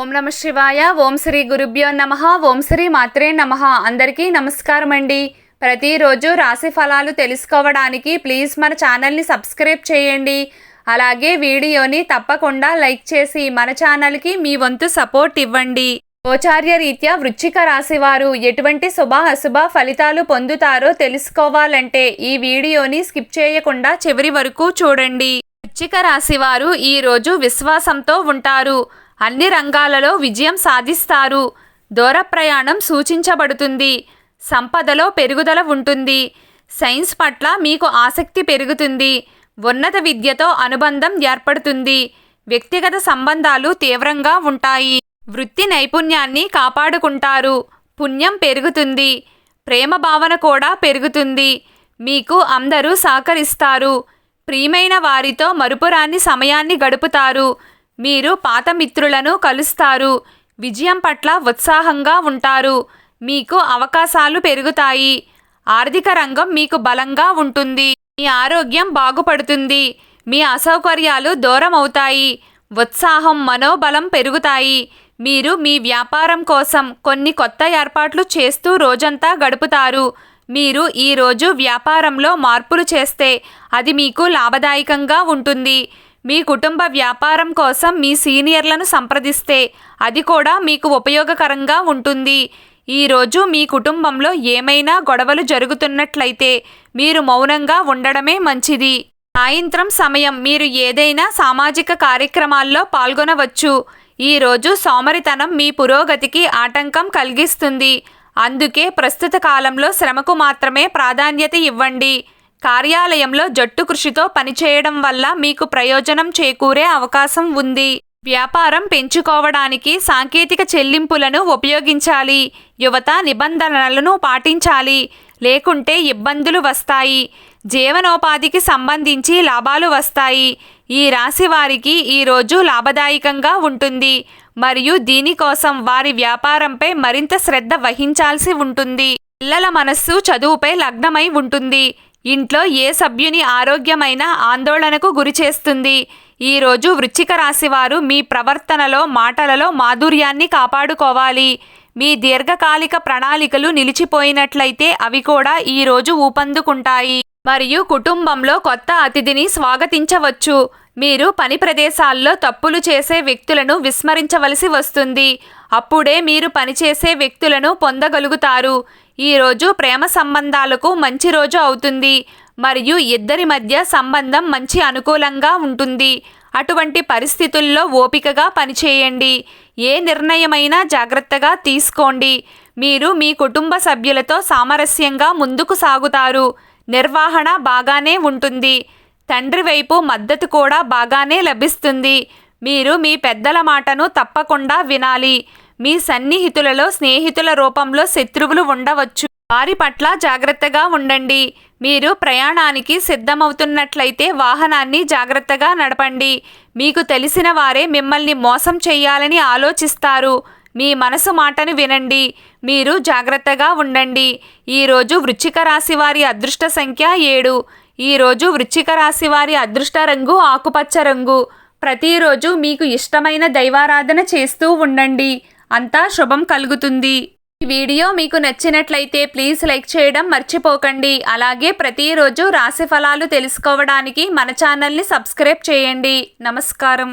ఓం నమ శివాయ. ఓం శ్రీ గురుభ్యో నమః. ఓం శ్రీ మాత్రే నమః. అందరికీ నమస్కారం అండి. ప్రతిరోజు రాశి ఫలాలు తెలుసుకోవడానికి ప్లీజ్ మన ఛానల్ని సబ్స్క్రైబ్ చేయండి. అలాగే వీడియోని తప్పకుండా లైక్ చేసి మన ఛానల్కి మీ వంతు సపోర్ట్ ఇవ్వండి. గోచార్య రీత్యా వృశ్చిక రాశి వారు ఎటువంటి శుభ అశుభ ఫలితాలు పొందుతారో తెలుసుకోవాలంటే ఈ వీడియోని స్కిప్ చేయకుండా చివరి వరకు చూడండి. వృశ్చిక రాశి వారు ఈరోజు విశ్వాసంతో ఉంటారు. అన్ని రంగాలలో విజయం సాధిస్తారు. దూర ప్రయాణం సూచించబడుతుంది. సంపదలో పెరుగుదల ఉంటుంది. సైన్స్ పట్ల మీకు ఆసక్తి పెరుగుతుంది. ఉన్నత విద్యతో అనుబంధం ఏర్పడుతుంది. వ్యక్తిగత సంబంధాలు తీవ్రంగా ఉంటాయి. వృత్తి నైపుణ్యాన్ని కాపాడుకుంటారు. పుణ్యం పెరుగుతుంది. ప్రేమ భావన కూడా పెరుగుతుంది. మీకు అందరూ సహకరిస్తారు. ప్రియమైన వారితో మరుపురాని సమయాన్ని గడుపుతారు. మీరు పాత మిత్రులను కలుస్తారు. విజయం పట్ల ఉత్సాహంగా ఉంటారు. మీకు అవకాశాలు పెరుగుతాయి. ఆర్థిక రంగం మీకు బలంగా ఉంటుంది. మీ ఆరోగ్యం బాగుపడుతుంది. మీ అసౌకర్యాలు దూరం అవుతాయి. ఉత్సాహం మనోబలం పెరుగుతాయి. మీరు మీ వ్యాపారం కోసం కొన్ని కొత్త ఏర్పాట్లు చేస్తూ రోజంతా గడుపుతారు. మీరు ఈరోజు వ్యాపారంలో మార్పులు చేస్తే అది మీకు లాభదాయకంగా ఉంటుంది. మీ కుటుంబ వ్యాపారం కోసం మీ సీనియర్లను సంప్రదిస్తే అది కూడా మీకు ఉపయోగకరంగా ఉంటుంది. ఈరోజు మీ కుటుంబంలో ఏమైనా గొడవలు జరుగుతున్నట్లయితే మీరు మౌనంగా ఉండడమే మంచిది. సాయంత్రం సమయం మీరు ఏదైనా సామాజిక కార్యక్రమాల్లో పాల్గొనవచ్చు. ఈరోజు సోమరితనం మీ పురోగతికి ఆటంకం కలిగిస్తుంది. అందుకే ప్రస్తుత కాలంలో శ్రమకు మాత్రమే ప్రాధాన్యత ఇవ్వండి. కార్యాలయంలో జట్టు కృషితో పనిచేయడం వల్ల మీకు ప్రయోజనం చేకూరే అవకాశం ఉంది. వ్యాపారం పెంచుకోవడానికి సాంకేతిక చెల్లింపులను ఉపయోగించాలి. యువత నిబంధనలను పాటించాలి, లేకుంటే ఇబ్బందులు వస్తాయి. జీవనోపాధికి సంబంధించి లాభాలు వస్తాయి. ఈ రాశి వారికి ఈరోజు లాభదాయకంగా ఉంటుంది మరియు దీనికోసం వారి వ్యాపారంపై మరింత శ్రద్ధ వహించాల్సి ఉంటుంది. పిల్లల మనస్సు చదువుపై లగ్నమై ఉంటుంది. ఇంట్లో ఏ సభ్యుని ఆరోగ్యమైన ఆందోళనకు గురిచేస్తుంది. ఈరోజు వృశ్చిక రాశి వారు మీ ప్రవర్తనలో మాటలలో మాధుర్యాన్ని కాపాడుకోవాలి. మీ దీర్ఘకాలిక ప్రణాళికలు నిలిచిపోయినట్లయితే అవి కూడా ఈరోజు ఊపందుకుంటాయి. మరియు కుటుంబంలో కొత్త అతిథిని స్వాగతించవచ్చు. మీరు పని ప్రదేశాల్లో తప్పులు చేసే వ్యక్తులను విస్మరించవలసి వస్తుంది. అప్పుడే మీరు పనిచేసే వ్యక్తులను పొందగలుగుతారు. ఈరోజు ప్రేమ సంబంధాలకు మంచి రోజు అవుతుంది మరియు ఇద్దరి మధ్య సంబంధం మంచి అనుకూలంగా ఉంటుంది. అటువంటి పరిస్థితుల్లో ఓపికగా పనిచేయండి. ఏ నిర్ణయమైనా జాగ్రత్తగా తీసుకోండి. మీరు మీ కుటుంబ సభ్యులతో సామరస్యంగా ముందుకు సాగుతారు. నిర్వహణ బాగానే ఉంటుంది. తండ్రి వైపు మద్దతు కూడా బాగానే లభిస్తుంది. మీరు మీ పెద్దల మాటను తప్పకుండా వినాలి. మీ సన్నిహితులలో స్నేహితుల రూపంలో శత్రువులు ఉండవచ్చు. వారి పట్ల జాగ్రత్తగా ఉండండి. మీరు ప్రయాణానికి సిద్ధమవుతున్నట్లయితే వాహనాన్ని జాగ్రత్తగా నడపండి. మీకు తెలిసిన వారే మిమ్మల్ని మోసం చేయాలని ఆలోచిస్తారు. మీ మనసు మాటను వినండి. మీరు జాగ్రత్తగా ఉండండి. ఈరోజు వృశ్చిక రాశి వారి అదృష్ట సంఖ్య 7. ఈరోజు వృశ్చిక రాశి వారి అదృష్ట రంగు ఆకుపచ్చ రంగు. ప్రతిరోజు మీకు ఇష్టమైన దైవారాధన చేస్తూ ఉండండి. అంతా శుభం కలుగుతుంది. ఈ వీడియో మీకు నచ్చినట్లయితే ప్లీజ్ లైక్ చేయడం మర్చిపోకండి. అలాగే ప్రతిరోజు రాశి ఫలాలు తెలుసుకోవడానికి మన ఛానల్ని సబ్స్క్రైబ్ చేయండి. నమస్కారం.